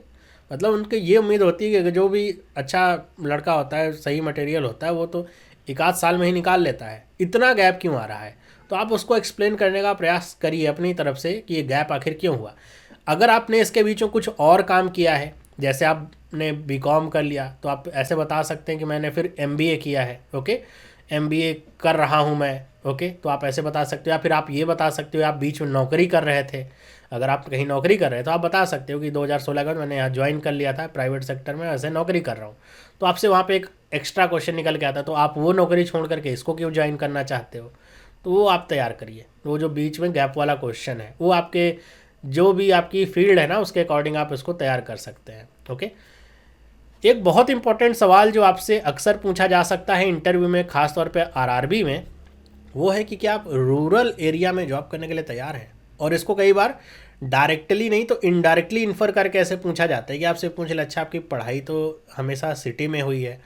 मतलब उनके ये उम्मीद होती है कि जो भी अच्छा लड़का होता है, सही मटेरियल होता है, वो तो एक आध साल में ही निकाल लेता है, इतना गैप क्यों आ रहा है। तो आप उसको एक्सप्लेन करने का प्रयास करिए अपनी तरफ से कि ये गैप आखिर क्यों हुआ। अगर आपने इसके बीच में कुछ और काम किया है, जैसे आपने बीकॉम कर लिया, तो आप ऐसे बता सकते हैं कि मैंने फिर एमबीए किया है, ओके, एमबीए कर रहा हूँ मैं, ओके, तो आप ऐसे बता सकते हो। या फिर आप ये बता सकते हो आप बीच में नौकरी कर रहे थे, अगर आप कहीं नौकरी कर रहे हैं तो आप बता सकते हो कि 2016 का मैंने यहाँ ज्वाइन कर लिया था प्राइवेट सेक्टर में, ऐसे नौकरी कर रहा हूँ। तो आपसे वहाँ पे एक एक्स्ट्रा क्वेश्चन निकल के आता है, तो आप वो नौकरी छोड़ करके इसको क्यों ज्वाइन करना चाहते हो। तो वो आप तैयार करिए, वो जो बीच में गैप वाला क्वेश्चन है वो आपके जो भी आपकी फील्ड है ना उसके अकॉर्डिंग आप इसको तैयार कर सकते हैं, ओके। एक बहुत इंपॉर्टेंट सवाल जो आपसे अक्सर पूछा जा सकता है इंटरव्यू में, खासतौर पे आरआरबी में, वो है कि क्या आप रूरल एरिया में जॉब करने के लिए तैयार हैं। और इसको कई बार डायरेक्टली नहीं तो इनडायरेक्टली इन्फर करके ऐसे पूछा जाता है कि आपसे पूछ ले, अच्छा आपकी पढ़ाई तो हमेशा सिटी में हुई है,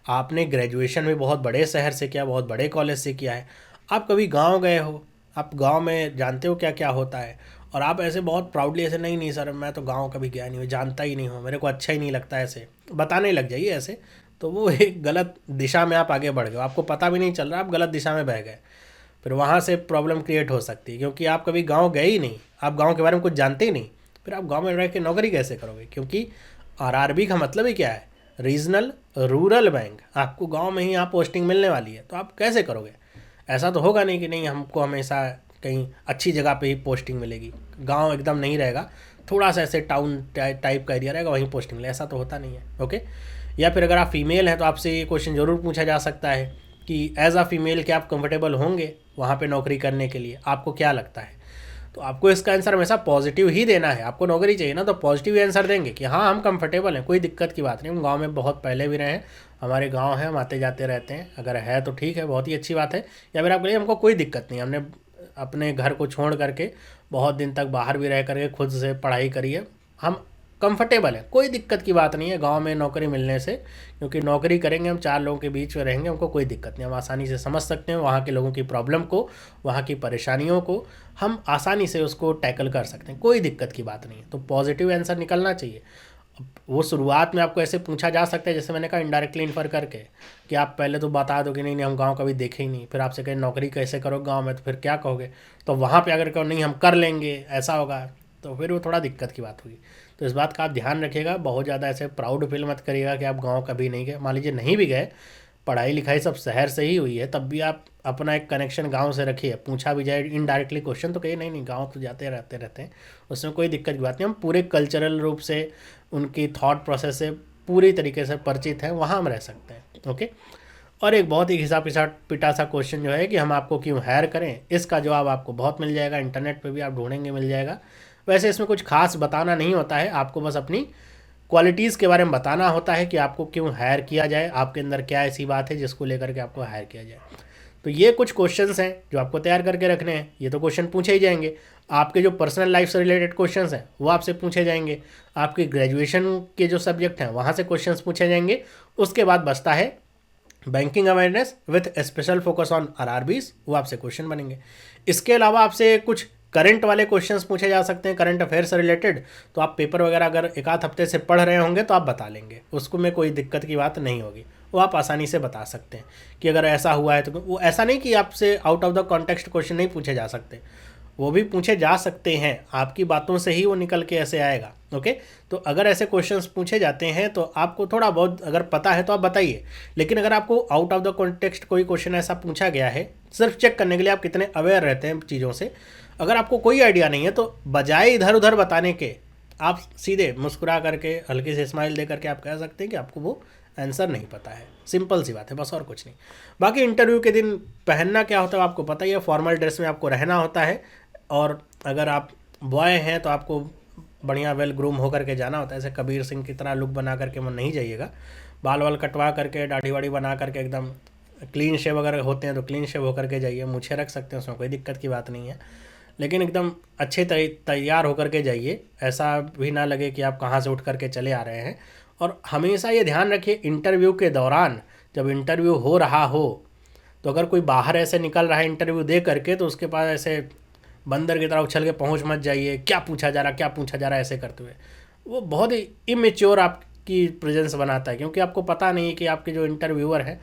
आपने ग्रेजुएशन भी बहुत बड़े शहर से किया, बहुत बड़े कॉलेज से किया है, आप कभी गांव गए हो, आप गांव में जानते हो क्या क्या होता है। और आप ऐसे बहुत प्राउडली ऐसे, नहीं नहीं सर मैं तो गांव कभी गया नहीं हूँ, जानता ही नहीं हूँ, मेरे को अच्छा ही नहीं लगता, ऐसे बताने लग जाइए ऐसे। तो वो एक गलत दिशा में आप आगे बढ़ गए, आपको पता भी नहीं चल रहा, आप गलत दिशा में बह गए, फिर वहाँ से प्रॉब्लम क्रिएट हो सकती है, क्योंकि आप कभी गांव गए ही नहीं, आप गांव के बारे में कुछ जानते ही नहीं, फिर आप गांव में रह के नौकरी कैसे करोगे। क्योंकि आरआरबी का मतलब ही क्या है, रीजनल रूरल बैंक, आपको गांव में ही यहाँ पोस्टिंग मिलने वाली है, तो आप कैसे करोगे। ऐसा तो होगा नहीं कि नहीं हमको हमेशा कहीं अच्छी जगह पे ही पोस्टिंग मिलेगी, गांव एकदम नहीं रहेगा, थोड़ा सा ऐसे टाउन टाइप का एरिया रहेगा वहीं पोस्टिंग मिले, ऐसा तो होता नहीं है, ओके। या फिर अगर आप फीमेल हैं तो आपसे ये क्वेश्चन ज़रूर पूछा जा सकता है कि एज अ फीमेल क्या आप कंफर्टेबल होंगे वहाँ पे नौकरी करने के लिए, आपको क्या लगता है। तो आपको इसका आंसर हमेशा पॉजिटिव ही देना है, आपको नौकरी चाहिए ना, तो पॉजिटिव आंसर देंगे कि हाँ हम कंफर्टेबल हैं, कोई दिक्कत की बात नहीं, हम गांव में बहुत पहले भी रहे हैं, हमारे गांव है, हम आते जाते रहते हैं, अगर है तो ठीक है, बहुत ही अच्छी बात है। या फिर आप कहिए हमको कोई दिक्कत नहीं, हमने अपने घर को छोड़ करके बहुत दिन तक बाहर भी रह करके खुद से पढ़ाई करी है, हम कंफर्टेबल है, कोई दिक्कत की बात नहीं है गांव में नौकरी मिलने से, क्योंकि नौकरी करेंगे हम चार लोगों के बीच में रहेंगे, हमको कोई दिक्कत नहीं, हम आसानी से समझ सकते हैं वहाँ के लोगों की प्रॉब्लम को, वहाँ की परेशानियों को हम आसानी से उसको टैकल कर सकते हैं, कोई दिक्कत की बात नहीं है। तो पॉजिटिव आंसर निकलना चाहिए। वो शुरुआत में आपको ऐसे पूछा जा सकता है, जैसे मैंने कहा इनडायरेक्टली इन्फर करके, कि आप पहले तो बता दो कि नहीं नहीं हम गांव कभी देखे ही नहीं, फिर आपसे कहें नौकरी कैसे करो गांव में, तो फिर क्या कहोगे। तो वहाँ पे अगर कहो नहीं हम कर लेंगे ऐसा होगा, तो फिर वो थोड़ा दिक्कत की बात होगी। तो इस बात का आप ध्यान रखिएगा, बहुत ज़्यादा ऐसे प्राउड फील मत करिएगा कि आप गाँव कभी नहीं गए। मान लीजिए नहीं भी गए, पढ़ाई लिखाई सब शहर से ही हुई है, तब भी आप अपना एक कनेक्शन गांव से रखिए, पूछा भी जाए इनडायरेक्टली क्वेश्चन तो कहिए नहीं नहीं गांव तो जाते रहते हैं, उसमें कोई दिक्कत की बात नहीं, हम पूरे कल्चरल रूप से उनकी थॉट प्रोसेस से पूरी तरीके से परिचित हैं, वहाँ हम रह सकते हैं, ओके। और एक बहुत ही हिसाब के साथ पिटा सा क्वेश्चन जो है कि हम आपको क्यों हायर करें, इसका जवाब आपको बहुत मिल जाएगा, इंटरनेट पे भी आप ढूंढेंगे मिल जाएगा। वैसे इसमें कुछ खास बताना नहीं होता है, आपको बस अपनी क्वालिटीज़ के बारे में बताना होता है कि आपको क्यों हायर किया जाए, आपके अंदर क्या ऐसी बात है जिसको लेकर के आपको हायर किया जाए। तो ये कुछ क्वेश्चंस हैं जो आपको तैयार करके रखने हैं, ये तो क्वेश्चन पूछे ही जाएंगे। आपके जो पर्सनल लाइफ से रिलेटेड क्वेश्चंस हैं वो आपसे पूछे जाएंगे, आपके ग्रेजुएशन के जो सब्जेक्ट हैं वहाँ से क्वेश्चंस पूछे जाएंगे। उसके बाद बचता है banking awareness with special focus on RRBs, वो आपसे क्वेश्चन बनेंगे। इसके अलावा आपसे कुछ करंट वाले क्वेश्चंस पूछे जा सकते हैं, करंट अफेयर से रिलेटेड, तो आप पेपर वगैरह अगर एक आध हफ्ते से पढ़ रहे होंगे तो आप बता लेंगे, उसको में कोई दिक्कत की बात नहीं होगी, वो आप आसानी से बता सकते हैं कि अगर ऐसा हुआ है तो। वो ऐसा नहीं कि आपसे out of the context question नहीं पूछे जा सकते, वो भी पूछे जा सकते हैं, आपकी बातों से ही वो निकल के ऐसे आएगा, ओके। तो अगर ऐसे क्वेश्चंस पूछे जाते हैं तो आपको थोड़ा बहुत अगर पता है तो आप बताइए, लेकिन अगर आपको आउट ऑफ द कॉन्टेक्स्ट कोई क्वेश्चन ऐसा पूछा गया है, सिर्फ चेक करने के लिए आप कितने अवेयर रहते हैं चीज़ों से, अगर आपको कोई आइडिया नहीं है तो बजाय इधर उधर बताने के आप सीधे मुस्कुरा करके हल्की से स्माइल दे करके आप कह सकते हैं कि आपको वो आंसर नहीं पता है, सिंपल सी बात है, बस और कुछ नहीं। बाकी इंटरव्यू के दिन पहनना क्या होता है आपको पता ही है, फॉर्मल ड्रेस में आपको रहना होता है, और अगर आप बॉय हैं तो आपको बढ़िया वेल ग्रूम होकर के जाना होता है, ऐसे कबीर सिंह की तरह लुक बना करके मन नहीं जाइएगा, बाल वाल कटवा करके दाढ़ी वाड़ी बना करके एकदम क्लीन शेव अगर होते हैं तो क्लीन शेव होकर के जाइए, मूछें रख सकते हैं उसमें कोई दिक्कत की बात नहीं है, लेकिन एकदम अच्छे तैयार होकर के जाइए, ऐसा भी ना लगे कि आप कहाँ से उठ करके चले आ रहे हैं। और हमेशा ये ध्यान रखिए इंटरव्यू के दौरान, जब इंटरव्यू हो रहा हो तो अगर कोई बाहर ऐसे निकल रहा है इंटरव्यू दे करके, तो उसके पास ऐसे बंदर की तरह उछल के पहुंच मत जाइए, क्या पूछा जा रहा ऐसे करते हुए, वो बहुत ही इमेच्योर आपकी प्रेजेंस बनाता है, क्योंकि आपको पता नहीं है कि आपके जो इंटरव्यूअर है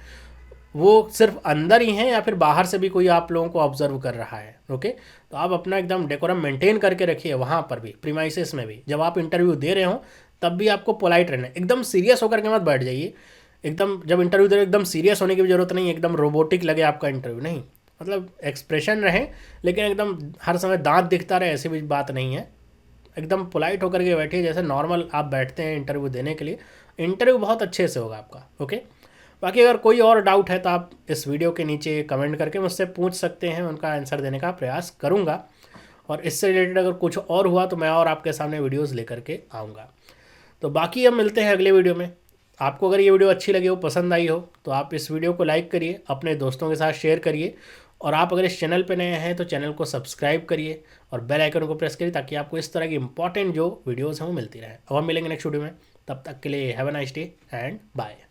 वो सिर्फ अंदर ही हैं या फिर बाहर से भी कोई आप लोगों को ऑब्जर्व कर रहा है। ओके, तो आप अपना एकदम डेकोरम मेंटेन करके रखिए, वहाँ पर भी, प्रीमाइसेस में भी, जब आप इंटरव्यू दे रहे हो तब भी आपको पोलाइट रहना है। एकदम सीरियस होकर के मत बैठ जाइए। एकदम जब इंटरव्यू दे रहे हो एकदम सीरियस होने की भी ज़रूरत नहीं है, एकदम रोबोटिक लगे आपका इंटरव्यू, नहीं। मतलब एक्सप्रेशन रहे, लेकिन एकदम हर समय दांत दिखता रहे, ऐसी भी बात नहीं है। एकदम पोलाइट होकर के बैठिए जैसे नॉर्मल आप बैठते हैं इंटरव्यू देने के लिए। इंटरव्यू बहुत अच्छे से होगा आपका। ओके, बाकी अगर कोई और डाउट है तो आप इस वीडियो के नीचे कमेंट करके मुझसे पूछ सकते हैं, उनका आंसर देने का प्रयास करूँगा। और इससे रिलेटेड अगर कुछ और हुआ तो मैं और आपके सामने वीडियोस लेकर के आऊँगा। तो बाकी हम मिलते हैं अगले वीडियो में। आपको अगर ये वीडियो अच्छी लगी हो, पसंद आई हो, तो आप इस वीडियो को लाइक करिए, अपने दोस्तों के साथ शेयर करिए, और आप अगर इस चैनल पर नए हैं तो चैनल को सब्सक्राइब करिए और बेल आइकन को प्रेस करिए, ताकि आपको इस तरह की इंपॉर्टेंट जो वीडियोज़ हैं वो मिलती रहे। अब हम मिलेंगे नेक्स्ट वीडियो में, तब तक के लिए have a nice day and bye.